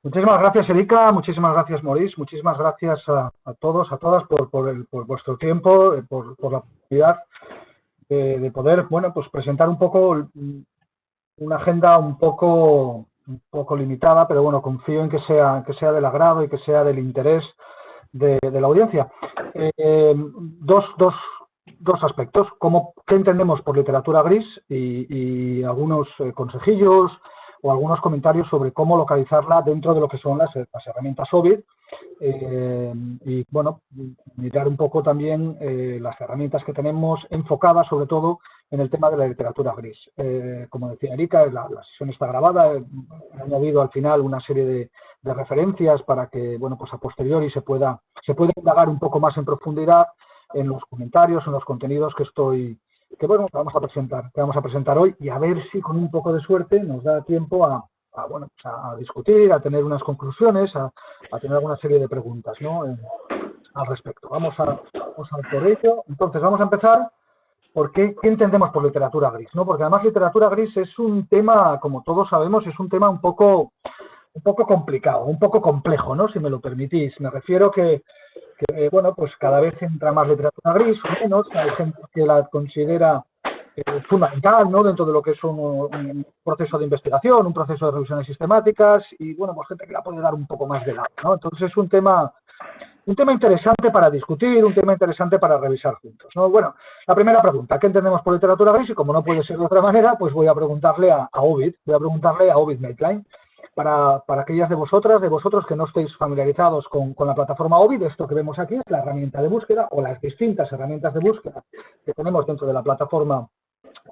Muchísimas gracias, Erika, muchísimas gracias, Maurice, muchísimas gracias a todos, a todas por vuestro tiempo, por la oportunidad de poder, bueno, pues presentar un poco una agenda un poco limitada, pero bueno, confío en que sea del agrado y que sea del interés de la audiencia. Dos aspectos, qué entendemos por literatura gris y algunos consejillos o algunos comentarios sobre cómo localizarla dentro de lo que son las herramientas OVID y, bueno, mirar un poco también las herramientas que tenemos enfocadas sobre todo en el tema de la literatura gris. Como decía Erika, la sesión está grabada, he añadido al final una serie de referencias para que, bueno, pues a posteriori se pueda indagar un poco más en profundidad en los comentarios, en los contenidos que vamos a presentar hoy, y a ver si con un poco de suerte nos da tiempo a discutir, a tener unas conclusiones, a tener alguna serie de preguntas, ¿no? Al respecto. Vamos a por ello. Entonces, vamos a empezar por qué entendemos por literatura gris, ¿no? Porque además literatura gris es un tema, como todos sabemos, es un tema un poco complicado, un poco complejo, ¿no? Si me lo permitís. Me refiero que bueno, pues cada vez entra más literatura gris o menos, hay gente que la considera fundamental, ¿no? Dentro de lo que es un proceso de investigación, un proceso de revisiones sistemáticas, y bueno, pues gente que la puede dar un poco más de lado, ¿no? Entonces es un tema interesante para discutir, un tema interesante para revisar juntos, ¿no? Bueno, la primera pregunta, ¿qué entendemos por literatura gris? Y como no puede ser de otra manera, pues voy a preguntarle a Ovid, Medline. Para aquellas de vosotros que no estéis familiarizados con la plataforma Ovid, esto que vemos aquí es la herramienta de búsqueda o las distintas herramientas de búsqueda que tenemos dentro de la plataforma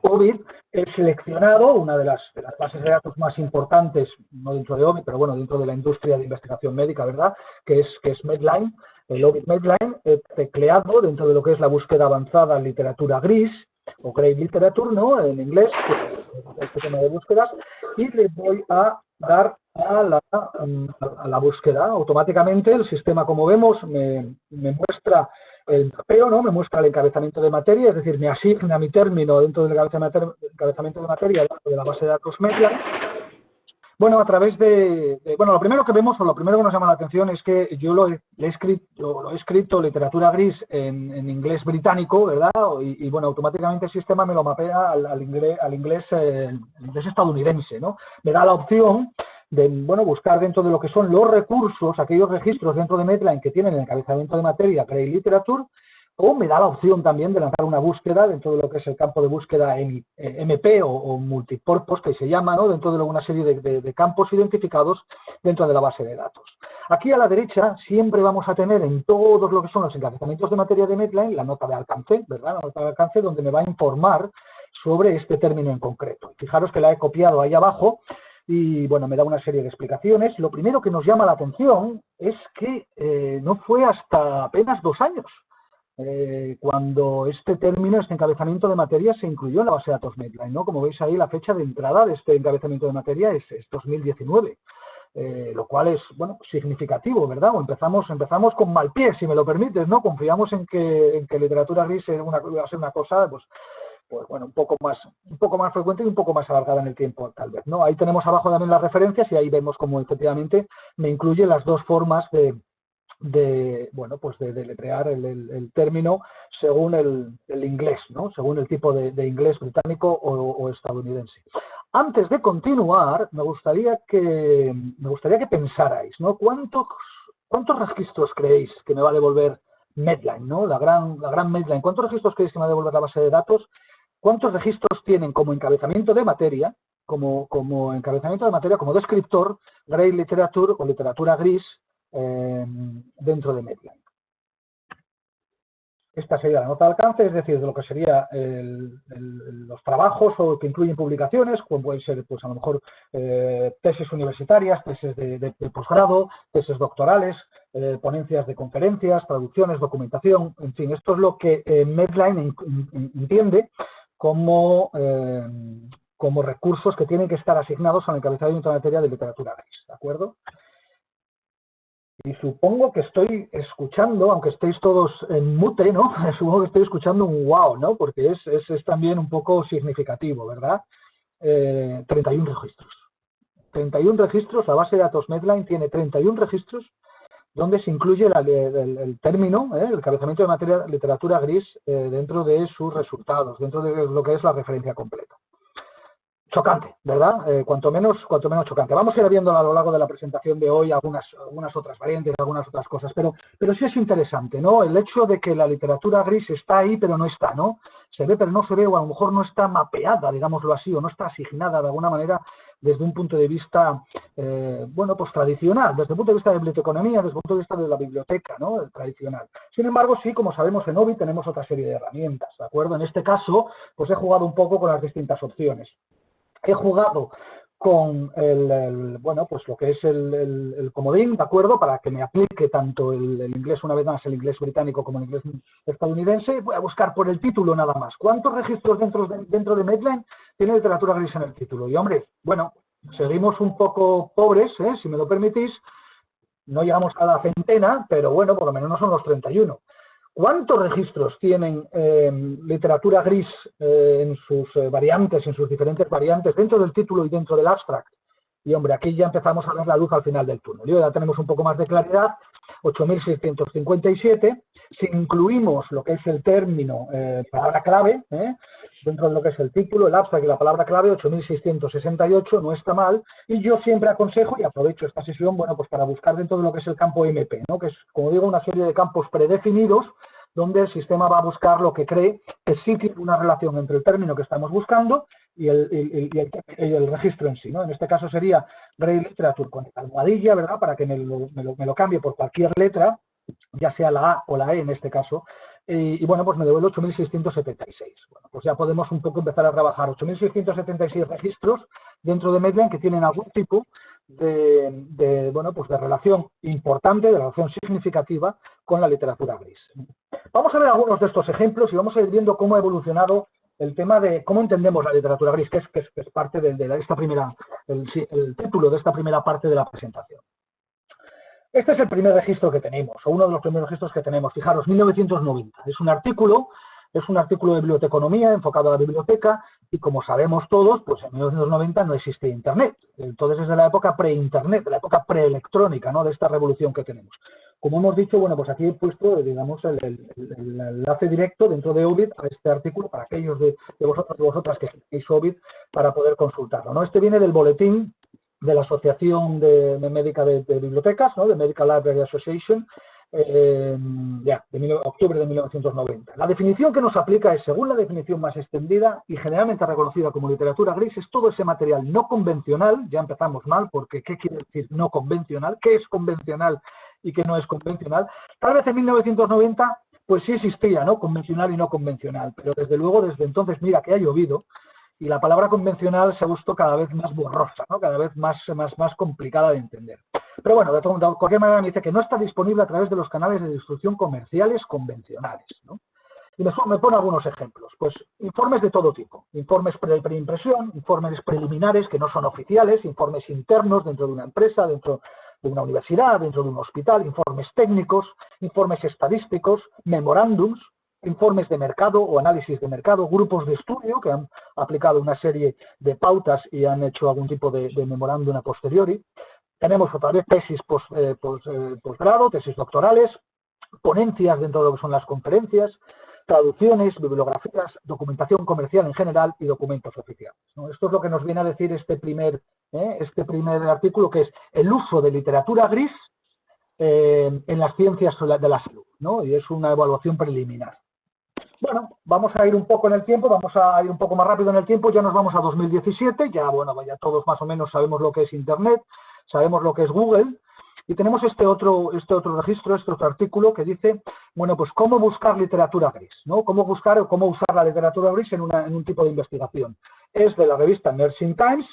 Ovid. He seleccionado una de las bases de datos más importantes, no dentro de Ovid, pero bueno, dentro de la industria de investigación médica, ¿verdad? Que es Medline, el Ovid Medline. He tecleado dentro de lo que es la búsqueda avanzada literatura gris, o Grey Literature, ¿no? En inglés, este tema de búsquedas, y le voy a dar a la búsqueda. Automáticamente el sistema, como vemos, me muestra el mapeo, ¿no? Me muestra el encabezamiento de materia, es decir, me asigna mi término dentro del encabezamiento de materia dentro de la base de datos Medline. Bueno, a través bueno, lo primero que vemos, o lo primero que nos llama la atención, es que yo lo he escrito literatura gris en inglés británico, ¿verdad? Y bueno, automáticamente el sistema me lo mapea al inglés estadounidense, ¿no? Me da la opción de, bueno, buscar dentro de lo que son los recursos, aquellos registros dentro de Medline que tienen el encabezamiento de materia Grey Literature, o me da la opción también de lanzar una búsqueda dentro de lo que es el campo de búsqueda MP o multipurpose, que se llama, ¿no? Dentro de una serie de campos identificados dentro de la base de datos. Aquí a la derecha siempre vamos a tener en todos lo que son los encabezamientos de materia de Medline la nota de alcance, ¿verdad? La nota de alcance donde me va a informar sobre este término en concreto. Fijaros que la he copiado ahí abajo y, bueno, me da una serie de explicaciones. Lo primero que nos llama la atención es que no fue hasta apenas 2 años cuando este término, este encabezamiento de materia se incluyó en la base de datos Medline, ¿no? Como veis ahí, la fecha de entrada de este encabezamiento de materia es 2019, lo cual es, bueno, significativo, ¿verdad? O empezamos con mal pie, si me lo permites, ¿no? Confiamos en que literatura gris va a ser una cosa, pues bueno, un poco más frecuente y un poco más alargada en el tiempo, tal vez, ¿no? Ahí tenemos abajo también las referencias y ahí vemos cómo efectivamente me incluye las dos formas bueno, pues de deletrear el término según el inglés, ¿no? Según el tipo de inglés británico o estadounidense. Antes de continuar, me gustaría que pensarais, ¿no? ¿Cuántos registros creéis que me va a devolver Medline, ¿no? La gran Medline. ¿Cuántos registros creéis que me va a devolver la base de datos? ¿Cuántos registros tienen como encabezamiento de materia, como descriptor, Grey Literature o literatura gris dentro de Medline? Esta sería la nota de alcance, es decir, de lo que sería los trabajos o que incluyen publicaciones, como pueden ser, pues a lo mejor, tesis universitarias, tesis de posgrado, tesis doctorales, ponencias de conferencias, traducciones, documentación, en fin, esto es lo que Medline entiende como recursos que tienen que estar asignados al encabezamiento de materia de literatura gris, ¿de acuerdo? Y supongo que estoy escuchando, aunque estéis todos en mute, ¿no? Supongo que estoy escuchando un wow, ¿no? Porque es también un poco significativo, ¿verdad? 31 registros. 31 registros, la base de datos Medline tiene 31 registros donde se incluye el término, el encabezamiento de materia literatura gris dentro de sus resultados, dentro de lo que es la referencia completa. Chocante, ¿verdad? Cuanto menos chocante. Vamos a ir viendo a lo largo de la presentación de hoy algunas otras variantes, algunas otras cosas, pero sí es interesante, ¿no? El hecho de que la literatura gris está ahí, pero no está, ¿no? Se ve, pero no se ve, o a lo mejor no está mapeada, digámoslo así, o no está asignada de alguna manera desde un punto de vista, bueno, pues tradicional, desde el punto de vista de biblioteconomía, desde el punto de vista de la biblioteca, ¿no? Tradicional. Sin embargo, sí, como sabemos, en Ovid tenemos otra serie de herramientas, ¿de acuerdo? En este caso, pues he jugado un poco con las distintas opciones. He jugado con bueno, pues lo que es el comodín, ¿de acuerdo? Para que me aplique tanto el inglés, una vez más, el inglés británico como el inglés estadounidense. Voy a buscar por el título nada más. ¿Cuántos registros dentro de Medline tiene literatura gris en el título? Y, hombre, bueno, seguimos un poco pobres, si me lo permitís. No llegamos a la centena, pero bueno, por lo menos no son los 31. ¿Cuántos registros tienen literatura gris en sus variantes, en sus diferentes variantes, dentro del título y dentro del abstract? Y, hombre, aquí ya empezamos a ver la luz al final del túnel. Y ya tenemos un poco más de claridad, 8.657. Si incluimos lo que es el término, palabra clave, dentro de lo que es el título, el abstract y la palabra clave, 8.668, no está mal. Y yo siempre aconsejo, y aprovecho esta sesión, bueno, pues para buscar dentro de lo que es el campo MP, ¿no? Que es, como digo, una serie de campos predefinidos donde el sistema va a buscar lo que cree que sí tiene una relación entre el término que estamos buscando y el registro en sí, ¿no? En este caso sería Grey Literature con almohadilla, ¿verdad? Para que me lo cambie por cualquier letra, ya sea la A o la E en este caso, y bueno, pues me devuelve 8.676. Bueno, pues ya podemos un poco empezar a trabajar 8.676 registros dentro de Medline que tienen algún tipo bueno, pues de relación importante, de relación significativa con la literatura gris. Vamos a ver algunos de estos ejemplos y vamos a ir viendo cómo ha evolucionado el tema de cómo entendemos la literatura gris, que es parte de esta primera, el título de esta primera parte de la presentación. Este es el primer registro que tenemos, o uno de los primeros registros que tenemos. Fijaros, 1990. Es un artículo de biblioteconomía enfocado a la biblioteca y, como sabemos todos, pues en 1990 no existe Internet. Entonces es de la época pre-Internet, de la época preelectrónica, ¿no? De esta revolución que tenemos. Como hemos dicho, bueno, pues aquí he puesto, digamos, el enlace directo dentro de Ovid a este artículo para aquellos de vosotros y vosotras que seguís Ovid para poder consultarlo, ¿no? Este viene del boletín de la Asociación Médica de Bibliotecas, ¿no? De Medical Library Association, de octubre de 1990. La definición que nos aplica es, según la definición más extendida y generalmente reconocida como literatura gris, es todo ese material no convencional. Ya empezamos mal, porque ¿qué quiere decir no convencional? ¿Qué es convencional y qué no es convencional? Tal vez en 1990 pues sí existía, ¿no? Convencional y no convencional, pero desde luego desde entonces, mira que ha llovido, y la palabra convencional se ha visto cada vez más borrosa, ¿no? Cada vez más complicada de entender. Pero bueno, de cualquier manera me dice que no está disponible a través de los canales de distribución comerciales convencionales, ¿no? Y me pone algunos ejemplos. Pues informes de todo tipo. Informes preimpresión, informes preliminares que no son oficiales, informes internos dentro de una empresa, dentro de una universidad, dentro de un hospital, informes técnicos, informes estadísticos, memorándums, informes de mercado o análisis de mercado, grupos de estudio que han aplicado una serie de pautas y han hecho algún tipo de memorándum a posteriori. Tenemos otra vez tesis posgrado, tesis doctorales, ponencias dentro de lo que son las conferencias, traducciones, bibliografías, documentación comercial en general y documentos oficiales, ¿no? Esto es lo que nos viene a decir este primer artículo, que es el uso de literatura gris en las ciencias de la salud, ¿no? Y es una evaluación preliminar. Bueno, vamos a ir un poco en el tiempo, vamos a ir un poco más rápido en el tiempo, ya nos vamos a 2017, ya todos más o menos sabemos lo que es Internet, sabemos lo que es Google, y tenemos este otro registro, este otro artículo que dice, bueno, pues cómo buscar literatura gris, ¿no? Cómo buscar o cómo usar la literatura gris en un tipo de investigación. Es de la revista Nursing Times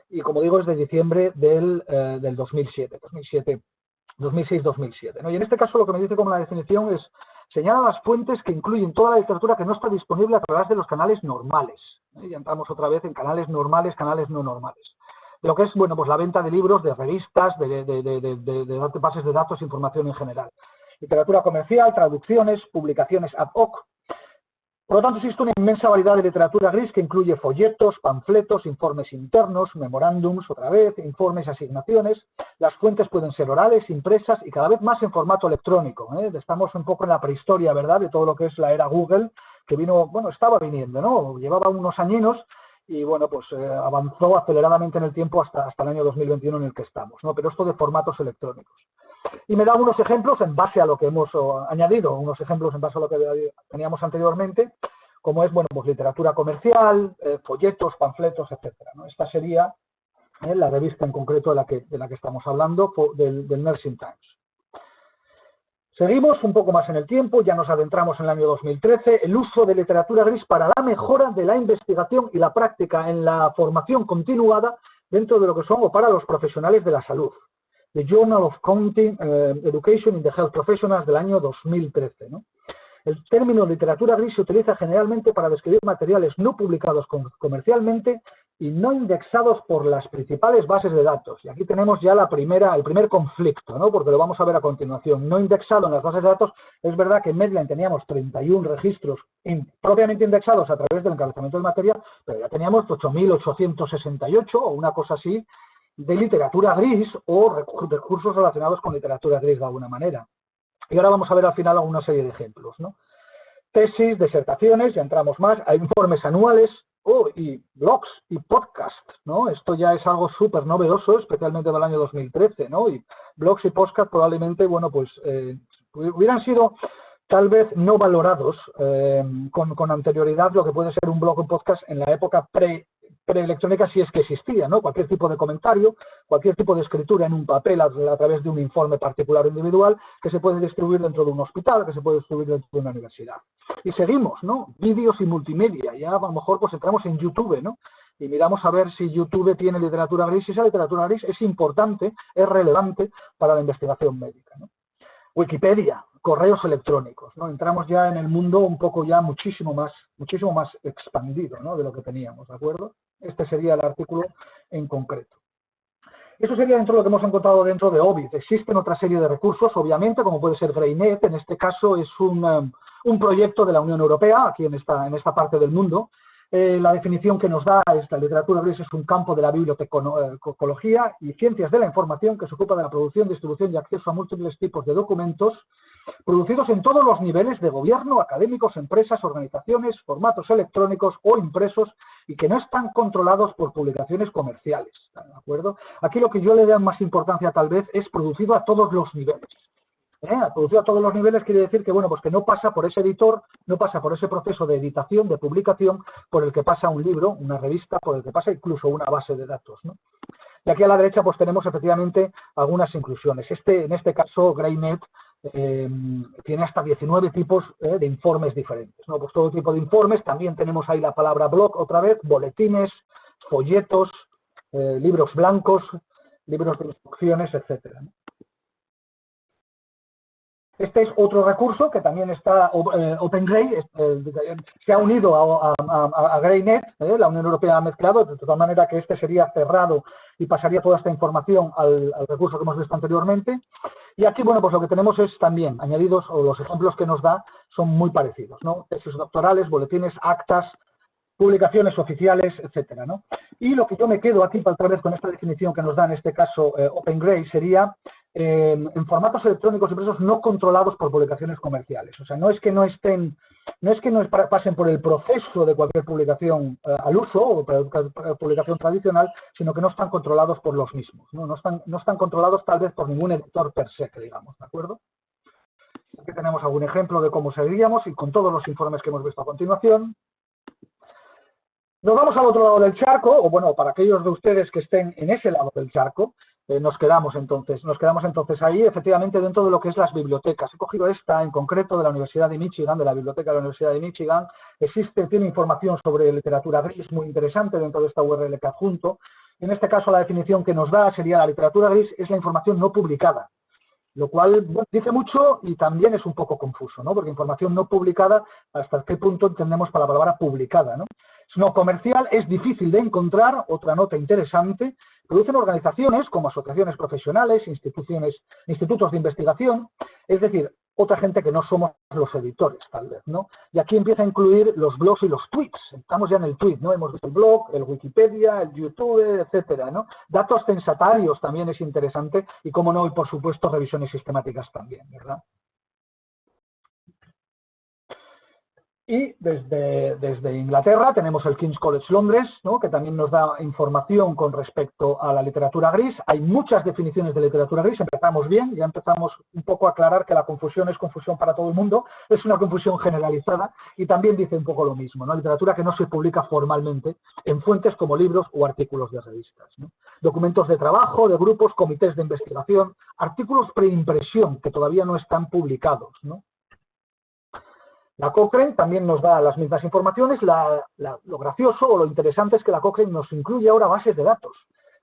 y, como digo, es de diciembre del 2006-2007, ¿no? Y en este caso lo que me dice como la definición es: señala las fuentes que incluyen toda la literatura que no está disponible a través de los canales normales. Y ya entramos otra vez en canales normales, canales no normales. Lo que es, bueno, pues la venta de libros, de revistas, de bases de datos, información en general. Literatura comercial, traducciones, publicaciones ad hoc. Por lo tanto, existe una inmensa variedad de literatura gris que incluye folletos, panfletos, informes internos, memorándums, otra vez, informes y asignaciones. Las fuentes pueden ser orales, impresas y cada vez más en formato electrónico. Estamos un poco en la prehistoria, ¿verdad?, de todo lo que es la era Google, que vino, bueno, estaba viniendo, ¿no? Llevaba unos añinos y, bueno, pues avanzó aceleradamente en el tiempo hasta el año 2021 en el que estamos, ¿no? Pero esto de formatos electrónicos. Y me da unos ejemplos en base a lo que hemos añadido, unos ejemplos en base a lo que teníamos anteriormente, como es, bueno, pues literatura comercial, folletos, panfletos, etcétera, ¿no? Esta sería la revista en concreto de la que estamos hablando, del Nursing Times. Seguimos un poco más en el tiempo, ya nos adentramos en el año 2013, el uso de literatura gris para la mejora de la investigación y la práctica en la formación continuada dentro de lo que son o para los profesionales de la salud. The Journal of Counting Education in the Health Professionals del año 2013, ¿no? El término literatura gris se utiliza generalmente para describir materiales no publicados comercialmente y no indexados por las principales bases de datos. Y aquí tenemos ya el primer conflicto, ¿no? Porque lo vamos a ver a continuación. No indexado en las bases de datos, es verdad que en Medline teníamos 31 registros propiamente indexados a través del encabezamiento del material, pero ya teníamos 8.868 o una cosa así, de literatura gris o recursos relacionados con literatura gris de alguna manera. Y ahora vamos a ver al final una serie de ejemplos, ¿no? Tesis, disertaciones, ya entramos más, hay informes anuales, y blogs y podcasts, ¿no? Esto ya es algo súper novedoso, especialmente del año 2013, ¿no? Y blogs y podcasts probablemente, bueno, pues hubieran sido tal vez no valorados con anterioridad lo que puede ser un blog o podcast en la época preelectrónica, si es que existía, ¿no? Cualquier tipo de comentario, cualquier tipo de escritura en un papel a través de un informe particular o individual que se puede distribuir dentro de un hospital, que se puede distribuir dentro de una universidad. Y seguimos, ¿no? Vídeos y multimedia. Ya a lo mejor pues entramos en YouTube, ¿no? Y miramos a ver si YouTube tiene literatura gris, y esa literatura gris es importante, es relevante para la investigación médica, ¿no? Wikipedia, correos electrónicos, ¿no? Entramos ya en el mundo un poco ya muchísimo más expandido, ¿no? De lo que teníamos, ¿de acuerdo? Este sería el artículo en concreto. Eso sería dentro de lo que hemos encontrado dentro de Ovid. Existen otra serie de recursos, obviamente, como puede ser GreyNet. En este caso es un proyecto de la Unión Europea, aquí en esta parte del mundo. La definición que nos da esta literatura gris es un campo de la bibliotecología y ciencias de la información que se ocupa de la producción, distribución y acceso a múltiples tipos de documentos producidos en todos los niveles de gobierno, académicos, empresas, organizaciones, formatos electrónicos o impresos y que no están controlados por publicaciones comerciales, ¿de acuerdo? Aquí lo que yo le doy más importancia tal vez es producido a todos los niveles. Producido a todos los niveles quiere decir que, bueno, pues que no pasa por ese editor, no pasa por ese proceso de editación, de publicación, por el que pasa un libro, una revista, por el que pasa incluso una base de datos, ¿no? Y aquí a la derecha pues tenemos efectivamente algunas inclusiones. En este caso, GreyNet tiene hasta 19 tipos de informes diferentes, ¿no? Pues todo tipo de informes, también tenemos ahí la palabra blog otra vez, boletines, folletos, libros blancos, libros de instrucciones, etcétera, ¿no? Este es otro recurso que también está OpenGrey, se ha unido a GreyNet, la Unión Europea ha mezclado, de tal manera que este sería cerrado y pasaría toda esta información al recurso que hemos visto anteriormente. Y aquí, bueno, pues lo que tenemos es también añadidos, o los ejemplos que nos da son muy parecidos, ¿no? Tesis doctorales, boletines, actas, publicaciones oficiales, etcétera, ¿no? Y lo que yo me quedo aquí, otra vez con esta definición que nos da en este caso OpenGrey, sería en formatos electrónicos impresos no controlados por publicaciones comerciales. O sea, no es que no pasen por el proceso de cualquier publicación al uso o publicación tradicional, sino que no están controlados por los mismos, ¿no? No están controlados tal vez por ningún editor per se, digamos, ¿de acuerdo? Aquí tenemos algún ejemplo de cómo seguiríamos y con todos los informes que hemos visto a continuación. Nos vamos al otro lado del charco, o bueno, para aquellos de ustedes que estén en ese lado del charco, nos quedamos entonces ahí, efectivamente, dentro de lo que es las bibliotecas. He cogido esta en concreto de la Universidad de Michigan, de la Biblioteca de la Universidad de Michigan. Tiene información sobre literatura gris muy interesante dentro de esta URL que adjunto. En este caso, la definición que nos da sería: la literatura gris es la información no publicada, lo cual, bueno, dice mucho y también es un poco confuso, ¿no? Porque información no publicada, ¿hasta qué punto entendemos por la palabra publicada, ¿no? Es no comercial, es difícil de encontrar, otra nota interesante. Producen organizaciones como asociaciones profesionales, institutos de investigación, es decir, otra gente que no somos los editores, tal vez, ¿no? Y aquí empieza a incluir los blogs y los tweets. Estamos ya en el tweet, ¿no? Hemos visto el blog, el Wikipedia, el YouTube, etcétera, ¿no? Datos censatarios también es interesante y, como no, y por supuesto, revisiones sistemáticas también, ¿verdad? Y desde Inglaterra tenemos el King's College Londres, ¿no? Que también nos da información con respecto a la literatura gris. Hay muchas definiciones de literatura gris, empezamos bien, ya empezamos un poco a aclarar que la confusión es confusión para todo el mundo, es una confusión generalizada y también dice un poco lo mismo, ¿no? Literatura que no se publica formalmente en fuentes como libros o artículos de revistas, ¿no? Documentos de trabajo, de grupos, comités de investigación, artículos preimpresión que todavía no están publicados, ¿no? La Cochrane también nos da las mismas informaciones. Lo gracioso o lo interesante es que la Cochrane nos incluye ahora bases de datos.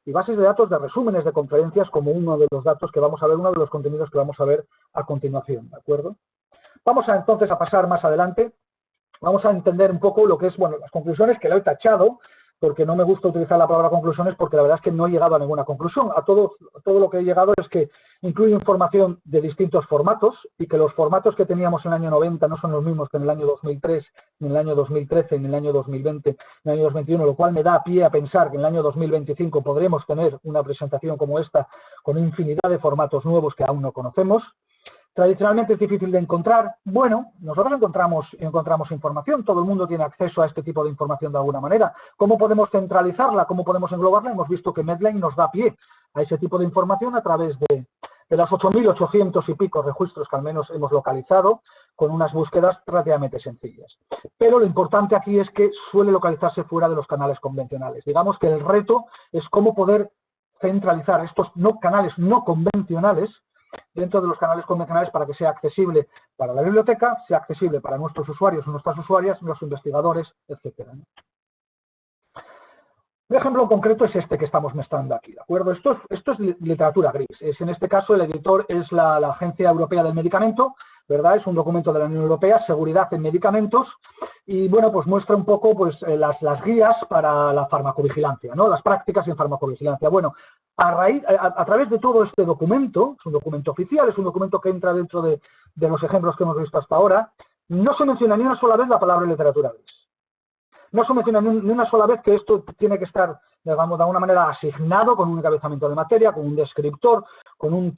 Y bases de datos de resúmenes de conferencias como uno de los datos que vamos a ver, uno de los contenidos que vamos a ver a continuación, ¿de acuerdo? Vamos entonces a pasar más adelante. Vamos a entender un poco lo que es, bueno, las conclusiones que lo he tachado, porque no me gusta utilizar la palabra conclusiones porque la verdad es que no he llegado a ninguna conclusión. A todo lo que he llegado es que incluye información de distintos formatos y que los formatos que teníamos en el año 90 no son los mismos que en el año 2003, ni en el año 2013, ni en el año 2020, ni en el año 2021, lo cual me da pie a pensar que en el año 2025 podremos tener una presentación como esta con infinidad de formatos nuevos que aún no conocemos. Tradicionalmente es difícil de encontrar. Bueno, nosotros encontramos información, todo el mundo tiene acceso a este tipo de información de alguna manera. ¿Cómo podemos centralizarla? ¿Cómo podemos englobarla? Hemos visto que Medline nos da pie a ese tipo de información a través de las 8.800 y pico registros que al menos hemos localizado con unas búsquedas relativamente sencillas. Pero lo importante aquí es que suele localizarse fuera de los canales convencionales. Digamos que el reto es cómo poder centralizar estos canales no convencionales dentro de los canales convencionales para que sea accesible para la biblioteca, sea accesible para nuestros usuarios o nuestras usuarias, los investigadores, etcétera. Un ejemplo concreto es este que estamos mostrando aquí, ¿de acuerdo? Esto es literatura gris. En este caso, el editor es la Agencia Europea del Medicamento, ¿verdad? Es un documento de la Unión Europea, Seguridad en Medicamentos, y bueno, pues muestra un poco pues las guías para la farmacovigilancia, ¿no? Las prácticas en farmacovigilancia. Bueno, a través de todo este documento, es un documento oficial, es un documento que entra dentro de los ejemplos que hemos visto hasta ahora, no se menciona ni una sola vez la palabra literatura gris. No se menciona ni una sola vez que esto tiene que estar, digamos, de alguna manera asignado con un encabezamiento de materia, con un descriptor, con un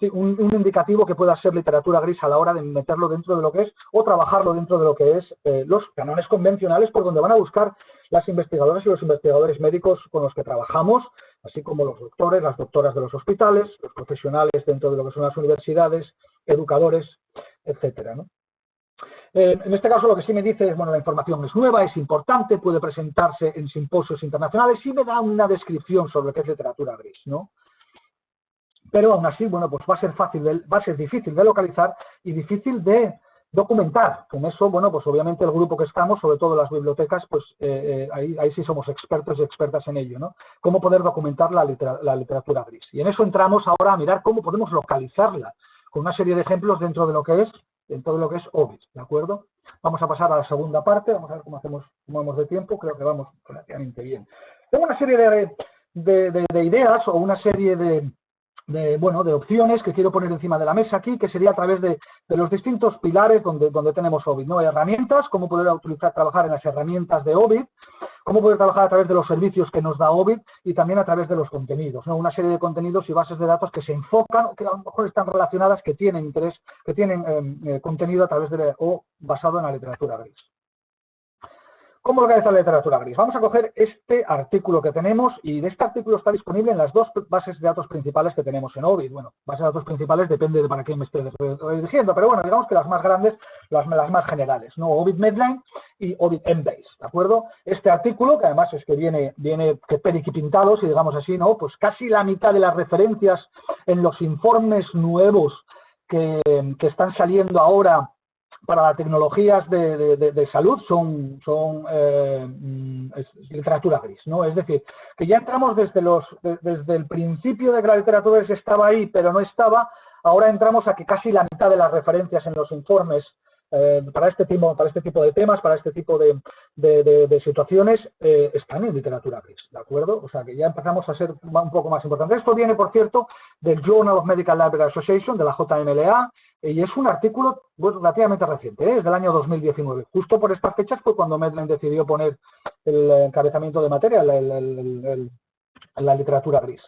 indicativo que pueda ser literatura gris a la hora de meterlo dentro de lo que es o trabajarlo dentro de lo que es los cánones convencionales por donde van a buscar las investigadoras y los investigadores médicos con los que trabajamos, así como los doctores, las doctoras de los hospitales, los profesionales dentro de lo que son las universidades, educadores, etcétera, ¿no? En este caso lo que sí me dice es, bueno, la información es nueva, es importante, puede presentarse en simposios internacionales y me da una descripción sobre lo que es literatura gris, ¿no? Pero aún así, bueno, pues va a ser difícil de localizar y difícil de documentar. Con eso, bueno, pues obviamente el grupo que estamos, sobre todo las bibliotecas, pues ahí sí somos expertos y expertas en ello, ¿no? Cómo poder documentar la literatura gris. Y en eso entramos ahora a mirar cómo podemos localizarla, con una serie de ejemplos dentro de lo que es Ovid, ¿de acuerdo? Vamos a pasar a la segunda parte, vamos a ver cómo vamos de tiempo, creo que vamos relativamente bien. Tengo una serie de ideas o una serie de opciones que quiero poner encima de la mesa aquí, que sería a través de los distintos pilares donde tenemos Ovid, ¿no? Herramientas, cómo poder trabajar en las herramientas de Ovid, cómo poder trabajar a través de los servicios que nos da Ovid y también a través de los contenidos, ¿no? Una serie de contenidos y bases de datos que se enfocan, que a lo mejor están relacionadas, que tienen interés, que tienen contenido a través o basado en la literatura gris. ¿Cómo localizar la literatura gris? Vamos a coger este artículo que tenemos y de este artículo está disponible en las dos bases de datos principales que tenemos en Ovid. Bueno, bases de datos principales depende de para qué me esté dirigiendo, pero bueno, digamos que las más grandes, las más generales, ¿no? Ovid Medline y Ovid Embase, ¿de acuerdo? Este artículo, que además es que viene periquipintado, si digamos así, ¿no? Pues casi la mitad de las referencias en los informes nuevos que están saliendo ahora para las tecnologías de salud son literatura gris, ¿no? Es decir, que ya entramos desde el principio de que la literatura gris estaba ahí, pero no estaba, ahora entramos a que casi la mitad de las referencias en los informes para este tipo de temas, para este tipo de situaciones, están en literatura gris, ¿de acuerdo? O sea que ya empezamos a ser un poco más importantes. Esto viene, por cierto, del Journal of Medical Library Association, de la JMLA, y es un artículo relativamente reciente, es del año 2019. Justo por estas fechas fue cuando Medline decidió poner el encabezamiento de materia en la literatura gris.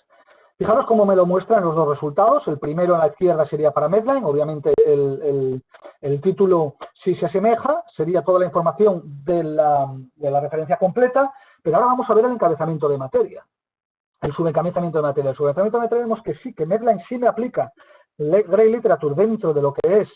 Fijaros cómo me lo muestran los dos resultados. El primero a la izquierda sería para Medline, obviamente el título si se asemeja, sería toda la información de la referencia completa, pero ahora vamos a ver el encabezamiento de materia. El subencabezamiento de materia. El subencabezamiento de materia vemos que sí, que Medline sí me aplica Grey Literature dentro de lo que es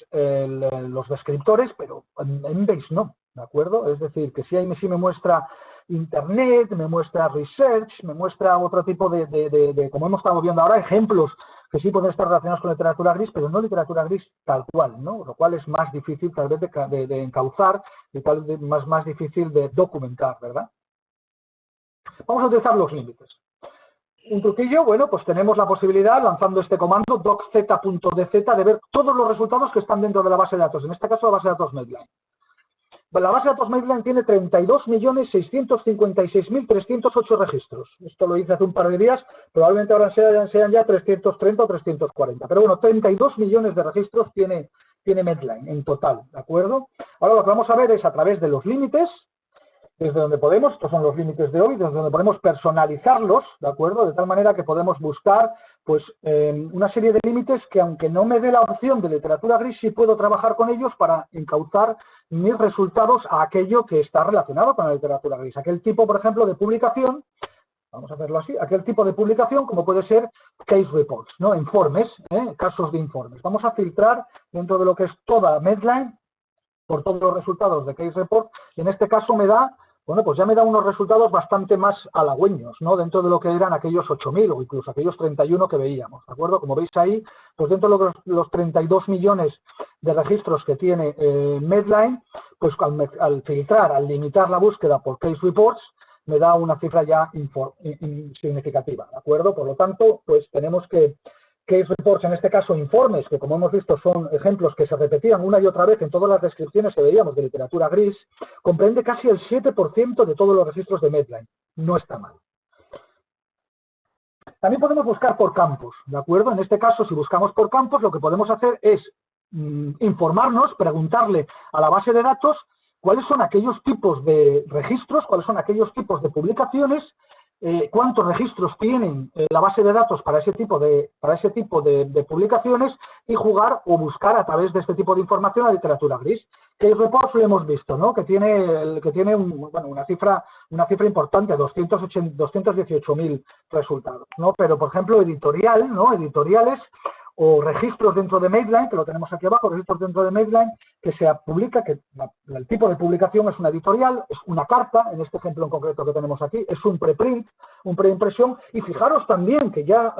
los descriptores, pero en Embase no, ¿de acuerdo? Es decir, que sí me muestra Internet, me muestra Research, me muestra otro tipo como hemos estado viendo ahora, ejemplos que sí pueden estar relacionados con literatura gris, pero no literatura gris tal cual, ¿no? Lo cual es más difícil tal vez de encauzar y tal vez más difícil de documentar, ¿verdad? Vamos a utilizar los límites. Un truquillo, bueno, pues tenemos la posibilidad, lanzando este comando, docz.dz, de ver todos los resultados que están dentro de la base de datos, en este caso la base de datos Medline. La base de datos Medline tiene 32.656.308 registros. Esto lo hice hace un par de días, probablemente ahora sean ya 330 o 340. Pero bueno, 32 millones de registros tiene Medline en total, ¿de acuerdo? Ahora lo que vamos a ver es a través de los límites, desde donde podemos, estos son los límites de hoy, desde donde podemos personalizarlos, ¿de acuerdo? De tal manera que podemos buscar, pues, una serie de límites que, aunque no me dé la opción de literatura gris, sí puedo trabajar con ellos para encauzar mis resultados a aquello que está relacionado con la literatura gris. Aquel tipo, por ejemplo, de publicación, vamos a hacerlo así, aquel tipo de publicación como puede ser case reports, ¿no? Informes, casos de informes. Vamos a filtrar dentro de lo que es toda Medline por todos los resultados de case report, y en este caso me da, bueno, pues ya me da unos resultados bastante más halagüeños, ¿no? Dentro de lo que eran aquellos 8.000 o incluso aquellos 31 que veíamos, ¿de acuerdo? Como veis ahí, pues dentro de los 32 millones de registros que tiene Medline, pues al filtrar, al limitar la búsqueda por case reports, me da una cifra ya significativa, ¿de acuerdo? Por lo tanto, pues tenemos que case reports, en este caso informes, que como hemos visto son ejemplos que se repetían una y otra vez en todas las descripciones que veíamos de literatura gris, comprende casi el 7% de todos los registros de Medline. No está mal. También podemos buscar por campos, ¿de acuerdo? En este caso, si buscamos por campos, lo que podemos hacer es informarnos, preguntarle a la base de datos cuáles son aquellos tipos de registros, cuáles son aquellos tipos de publicaciones, cuántos registros tienen la base de datos para ese tipo de publicaciones, y jugar o buscar a través de este tipo de información la literatura gris. Case reports lo hemos visto, ¿no? Que tiene una cifra importante, 218.000 resultados, ¿no? Pero, por ejemplo, editoriales o registros dentro de Medline, que lo tenemos aquí abajo, registros dentro de Medline, que se publica, que el tipo de publicación es una editorial, es una carta, en este ejemplo en concreto que tenemos aquí, es un preprint, un preimpresión, y fijaros también que ya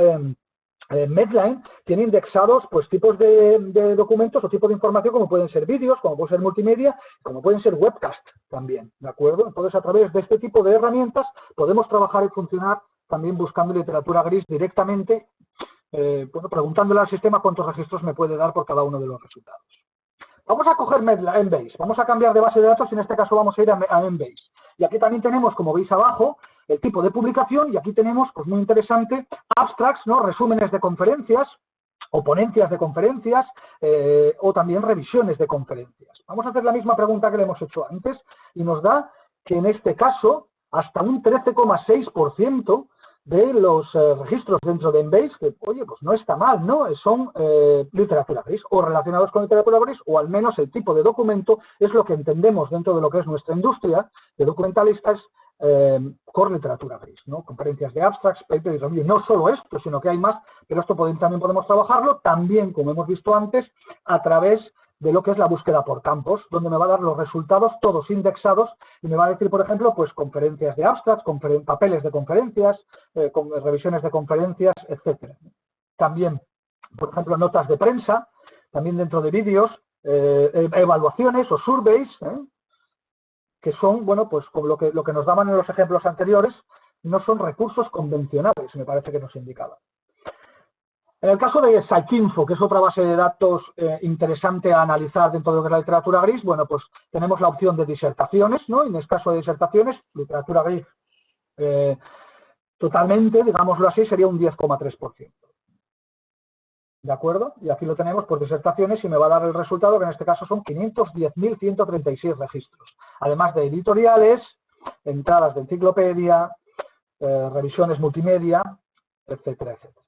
Medline tiene indexados pues tipos de documentos o tipos de información como pueden ser vídeos, como pueden ser multimedia, como pueden ser webcast también, ¿de acuerdo? Entonces, a través de este tipo de herramientas podemos trabajar y funcionar también buscando literatura gris directamente, preguntándole al sistema cuántos registros me puede dar por cada uno de los resultados. Vamos a coger Embase, vamos a cambiar de base de datos y en este caso vamos a ir a Embase. Y aquí también tenemos, como veis abajo, el tipo de publicación, y aquí tenemos, pues muy interesante, abstracts, ¿no? Resúmenes de conferencias o ponencias de conferencias o también revisiones de conferencias. Vamos a hacer la misma pregunta que le hemos hecho antes y nos da que en este caso hasta un 13,6% de los registros dentro de Embase, que, oye, pues no está mal, ¿no? Son literatura gris, o relacionados con literatura gris, o al menos el tipo de documento es lo que entendemos dentro de lo que es nuestra industria de documentalistas con literatura gris, ¿no? Conferencias de abstracts, paper y review. No solo esto, sino que hay más, pero esto también podemos trabajarlo, también, como hemos visto antes, a través de lo que es la búsqueda por campos, donde me va a dar los resultados todos indexados y me va a decir, por ejemplo, pues conferencias de abstracts, papeles de conferencias, revisiones de conferencias, etcétera. También, por ejemplo, notas de prensa, también dentro de vídeos, evaluaciones o surveys, que son, bueno, pues como lo que nos daban en los ejemplos anteriores, no son recursos convencionales, me parece que nos indicaba. En el caso de Psycinfo, que es otra base de datos interesante a analizar dentro de lo que es la literatura gris, bueno, pues tenemos la opción de disertaciones, ¿no? Y en el caso de disertaciones, literatura gris totalmente, digámoslo así, sería un 10,3%. ¿De acuerdo? Y aquí lo tenemos por disertaciones y me va a dar el resultado, que en este caso son 510.136 registros. Además de editoriales, entradas de enciclopedia, revisiones multimedia, etcétera, etcétera.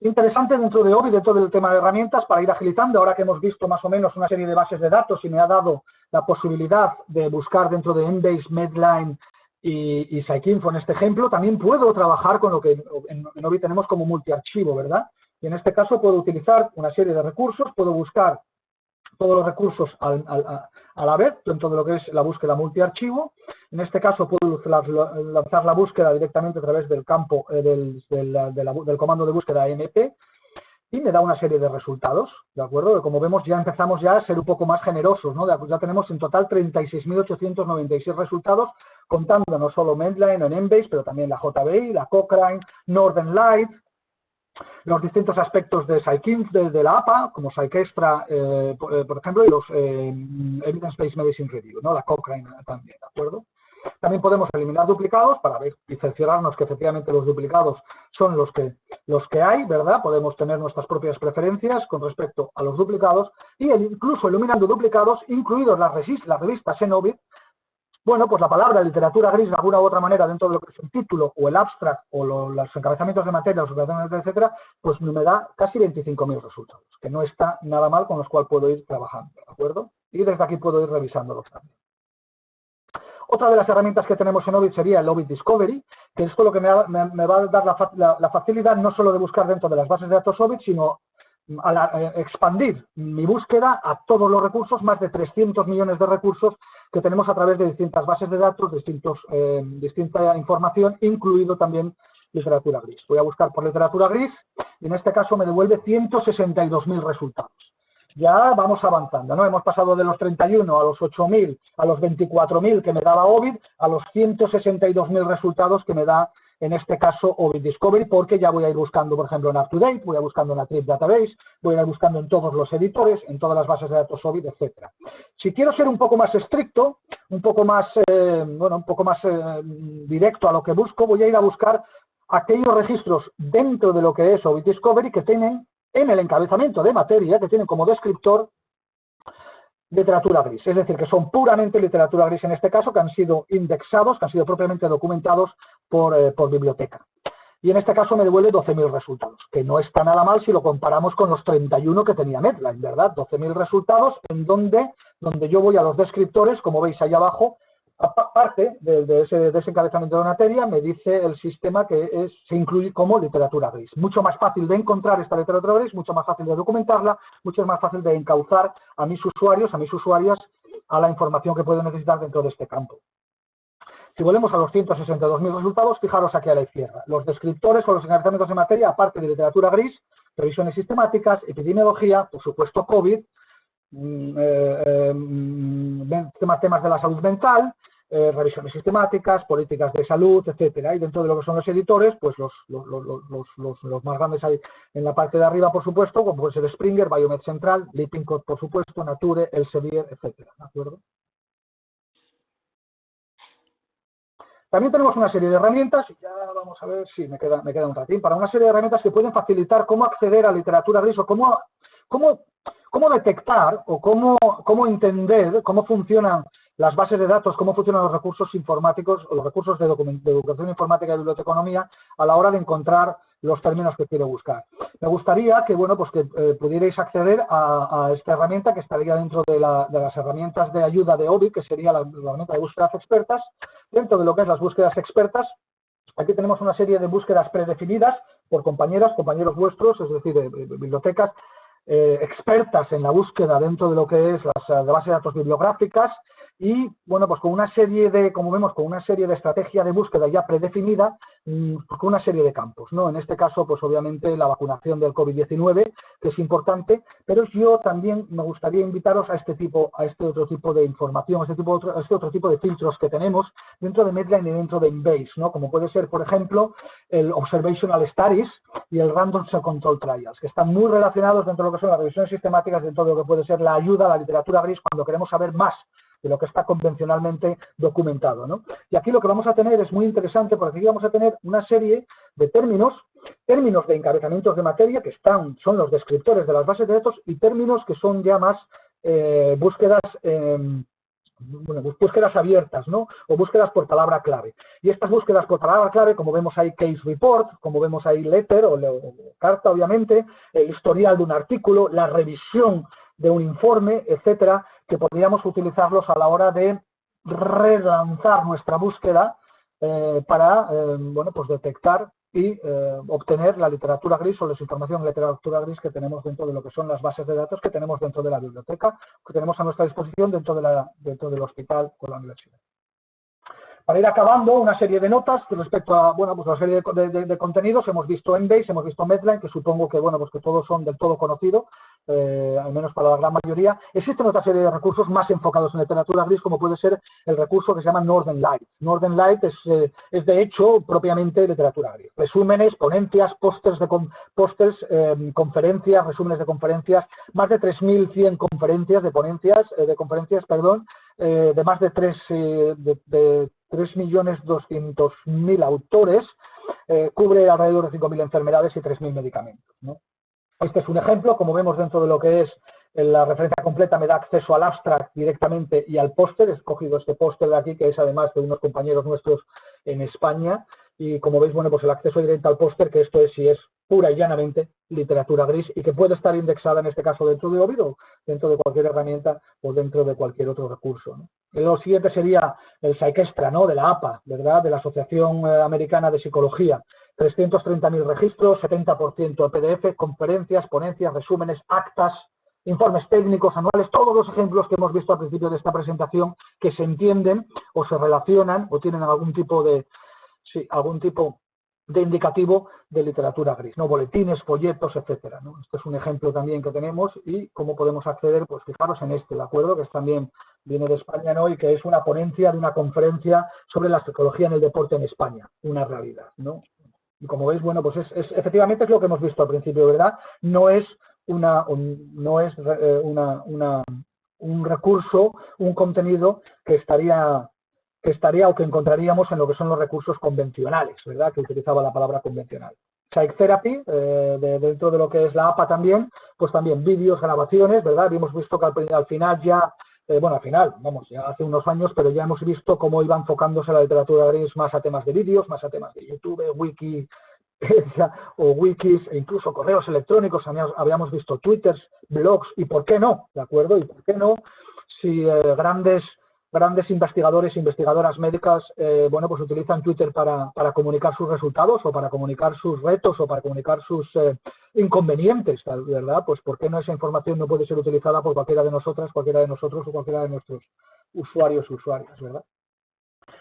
Interesante dentro de Ovid, dentro del tema de herramientas, para ir agilizando, ahora que hemos visto más o menos una serie de bases de datos y me ha dado la posibilidad de buscar dentro de Embase, Medline y Psycinfo en este ejemplo, también puedo trabajar con lo que en Ovid tenemos como multiarchivo, ¿verdad? Y en este caso puedo utilizar una serie de recursos, puedo buscar todos los recursos a la vez dentro de lo que es la búsqueda multiarchivo. En este caso puedo lanzar la búsqueda directamente a través del campo del comando de búsqueda MP y me da una serie de resultados, ¿de acuerdo? Como vemos ya empezamos ya a ser un poco más generosos, ¿no? Ya tenemos en total 36.896 resultados, contando no solo Medline en Embase, pero también la JBI, la Cochrane, Northern Light, los distintos aspectos de Psycinfo, de la APA, como Psychestra, por ejemplo, y los Evidence-Based Medicine Review, ¿no? La Cochrane también, ¿de acuerdo? También podemos eliminar duplicados para ver y cerciorarnos que efectivamente los duplicados son los que hay, ¿verdad? Podemos tener nuestras propias preferencias con respecto a los duplicados y incluso eliminando duplicados, incluidos las revistas en Ovid. Bueno, pues la palabra literatura gris de alguna u otra manera dentro de lo que es el título o el abstract o los encabezamientos de materia, los encabezamientos, etcétera, pues me da casi 25.000 resultados, que no está nada mal, con los cuales puedo ir trabajando, ¿de acuerdo? Y desde aquí puedo ir revisándolos también. Otra de las herramientas que tenemos en Ovid sería el Ovid Discovery, que esto lo que me va a dar la facilidad no solo de buscar dentro de las bases de datos Ovid, sino expandir mi búsqueda a todos los recursos, más de 300 millones de recursos que tenemos a través de distintas bases de datos, distinta información, incluido también literatura gris. Voy a buscar por literatura gris y en este caso me devuelve 162.000 resultados. Ya vamos avanzando, ¿no? Hemos pasado de los 31 a los 8.000, a los 24.000 que me daba Ovid, a los 162.000 resultados que me da, en este caso, Ovid Discovery, porque ya voy a ir buscando, por ejemplo, en UpToDate, voy a ir buscando en la Trip Database, voy a ir buscando en todos los editores, en todas las bases de datos Ovid, etcétera. Si quiero ser un poco más estricto, un poco más directo a lo que busco, voy a ir a buscar aquellos registros dentro de lo que es Ovid Discovery que tienen en el encabezamiento de materia, que tienen como descriptor literatura gris, es decir, que son puramente literatura gris en este caso, que han sido indexados, que han sido propiamente documentados por biblioteca. Y en este caso me devuelve 12.000 resultados, que no está nada mal si lo comparamos con los 31 que tenía Medline, ¿verdad? 12.000 resultados en donde yo voy a los descriptores, como veis ahí abajo, aparte de ese encabezamiento de materia, me dice el sistema que se incluye como literatura gris. Mucho más fácil de encontrar esta literatura gris, mucho más fácil de documentarla, mucho más fácil de encauzar a mis usuarios, a mis usuarias, a la información que pueden necesitar dentro de este campo. Si volvemos a los 162.000 resultados, fijaros aquí a la izquierda. Los descriptores o los encabezamientos de materia, aparte de literatura gris, revisiones sistemáticas, epidemiología, por supuesto COVID, temas de la salud mental, revisiones sistemáticas, políticas de salud, etcétera. Y dentro de lo que son los editores, pues los más grandes hay en la parte de arriba, por supuesto, como puede ser Springer, Biomed Central, Lippincott, por supuesto, Nature, Elsevier, etcétera. ¿De acuerdo? También tenemos una serie de herramientas, y ya vamos a ver si me queda un ratín, para una serie de herramientas que pueden facilitar cómo acceder a literatura gris o cómo detectar o cómo entender cómo funcionan las bases de datos, cómo funcionan los recursos informáticos o los recursos de educación informática y biblioteconomía a la hora de encontrar los términos que quiero buscar. Me gustaría que, bueno, pues que pudierais acceder a esta herramienta que estaría dentro de las herramientas de ayuda de Ovid, que sería la herramienta de búsquedas expertas. Dentro de lo que es las búsquedas expertas, aquí tenemos una serie de búsquedas predefinidas por compañeros vuestros, es decir, de bibliotecas expertas en la búsqueda dentro de lo que es las bases de datos bibliográficas, y, bueno, pues con una serie de, como vemos, con una serie de estrategia de búsqueda ya predefinida, con una serie de campos, ¿no? En este caso, pues obviamente la vacunación del COVID-19, que es importante, pero yo también me gustaría invitaros a este otro tipo de información, a este otro tipo de filtros que tenemos dentro de Medline y dentro de Embase, ¿no? Como puede ser, por ejemplo, el Observational Studies y el Random Control Trials, que están muy relacionados dentro de lo que son las revisiones sistemáticas, dentro de lo que puede ser la ayuda a la literatura gris cuando queremos saber más de lo que está convencionalmente documentado, ¿no? Y aquí lo que vamos a tener es muy interesante, porque aquí vamos a tener una serie de términos de encabezamientos de materia, que son los descriptores de las bases de datos, y términos que son ya más búsquedas abiertas, ¿no? O búsquedas por palabra clave. Y estas búsquedas por palabra clave, como vemos ahí case report, como vemos ahí letter o carta, obviamente, el historial de un artículo, la revisión de un informe, etcétera, que podríamos utilizarlos a la hora de relanzar nuestra búsqueda para bueno, pues detectar y obtener la literatura gris o la información de literatura gris que tenemos dentro de lo que son las bases de datos que tenemos dentro de la biblioteca, que tenemos a nuestra disposición dentro del hospital o la universidad. Para ir acabando, una serie de notas respecto a, bueno, pues una serie de contenidos. Hemos visto Embase, hemos visto Medline, que supongo que, bueno, pues que todos son del todo conocidos, al menos para la gran mayoría. Existen otra serie de recursos más enfocados en literatura gris, como puede ser el recurso que se llama Northern Light. Northern Light es de hecho, propiamente literatura gris. Resúmenes, ponencias, conferencias, resúmenes de conferencias, más de 3.100 conferencias, de más de 3.200.000 autores, cubre alrededor de 5.000 enfermedades y 3.000 medicamentos, ¿no? Este es un ejemplo, como vemos dentro de lo que es la referencia completa, me da acceso al abstract directamente y al póster. He escogido este póster de aquí, que es además de unos compañeros nuestros en España, y como veis, bueno, pues el acceso directo al póster, que esto sí es pura y llanamente literatura gris y que puede estar indexada en este caso dentro de Ovid o dentro de cualquier herramienta o dentro de cualquier otro recurso, ¿no? Lo siguiente sería el Psychestra, ¿no? De la APA, ¿verdad? De la Asociación Americana de Psicología. 330.000 registros, 70% PDF, conferencias, ponencias, resúmenes, actas, informes técnicos anuales, todos los ejemplos que hemos visto al principio de esta presentación que se entienden o se relacionan o tienen algún tipo de indicativo de literatura gris, ¿no? Boletines, folletos, etcétera, ¿no? Este es un ejemplo también que tenemos y cómo podemos acceder, pues fijaros en este, ¿de acuerdo? Que es también viene de España, ¿no? Y que es una ponencia de una conferencia sobre la psicología en el deporte en España, una realidad, ¿no? Y como veis, bueno, pues efectivamente es lo que hemos visto al principio, ¿verdad? No es un recurso, un contenido que estaría o que encontraríamos en lo que son los recursos convencionales, ¿verdad? Que utilizaba la palabra convencional. Psychotherapy, dentro de lo que es la APA también, pues también vídeos, grabaciones, ¿verdad? Y hemos visto que al final ya, ya hace unos años, pero ya hemos visto cómo iba enfocándose la literatura gris más a temas de vídeos, más a temas de YouTube, wiki, o wikis, e incluso correos electrónicos. Habíamos visto twitters, blogs, y por qué no, ¿de acuerdo? Y por qué no, si grandes investigadores e investigadoras médicas, bueno, pues utilizan Twitter para comunicar sus resultados o para comunicar sus retos o para comunicar sus inconvenientes, ¿verdad? Pues ¿por qué no esa información no puede ser utilizada por cualquiera de nosotros o cualquiera de nuestros usuarias, ¿verdad?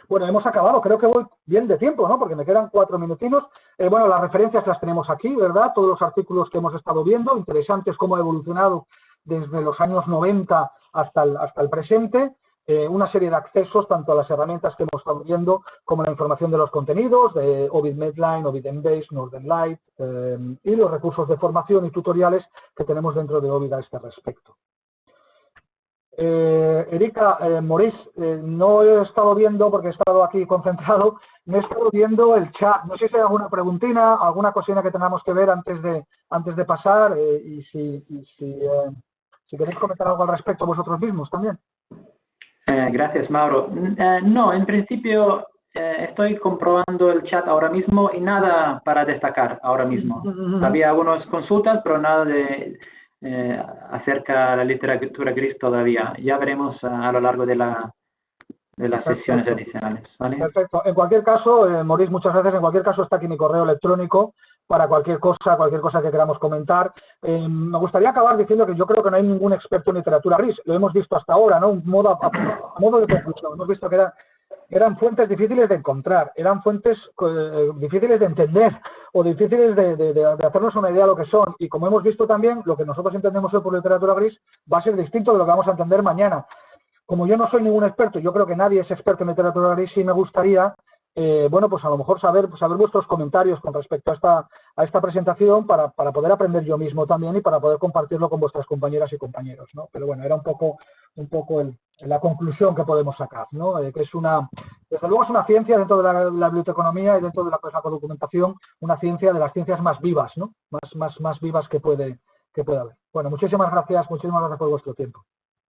Bueno, hemos acabado, creo que voy bien de tiempo, ¿no? Porque me quedan 4 minutinos. Bueno, las referencias las tenemos aquí, ¿verdad? Todos los artículos que hemos estado viendo, interesantes cómo ha evolucionado desde los años 90 hasta el presente. Una serie de accesos tanto a las herramientas que hemos estado viendo como la información de los contenidos de Ovid Medline, Ovid Embase, Northern Light y los recursos de formación y tutoriales que tenemos dentro de Ovid a este respecto. Erika, Maurice, no he estado viendo, porque he estado aquí concentrado, no he estado viendo el chat. No sé si hay alguna preguntina, alguna cosina que tengamos que ver antes de pasar y si queréis comentar algo al respecto vosotros mismos también. Gracias, Mauro. No, en principio estoy comprobando el chat ahora mismo y nada para destacar ahora mismo. Había algunas consultas, pero nada de acerca de la literatura gris todavía. Ya veremos a lo largo de de las sesiones adicionales, ¿vale? Perfecto. En cualquier caso, Maurice, muchas gracias. En cualquier caso, está aquí mi correo electrónico para cualquier cosa que queramos comentar. Me gustaría acabar diciendo que yo creo que no hay ningún experto en literatura gris. Lo hemos visto hasta ahora, ¿no? A modo de conclusión. Hemos visto que eran fuentes difíciles de encontrar, eran fuentes difíciles de entender o difíciles de hacernos una idea de lo que son. Y como hemos visto también, lo que nosotros entendemos hoy por literatura gris va a ser distinto de lo que vamos a entender mañana. Como yo no soy ningún experto, yo creo que nadie es experto en literatura gris, y me gustaría, bueno, pues a lo mejor saber vuestros comentarios con respecto a esta presentación para poder aprender yo mismo también y para poder compartirlo con vuestras compañeras y compañeros, ¿no? Pero bueno, era un poco la conclusión que podemos sacar, ¿no? Que es desde luego es una ciencia dentro de la biblioteconomía y dentro de la documentación, una ciencia de las ciencias más vivas, ¿no? Más vivas que puede haber. Bueno, muchísimas gracias por vuestro tiempo.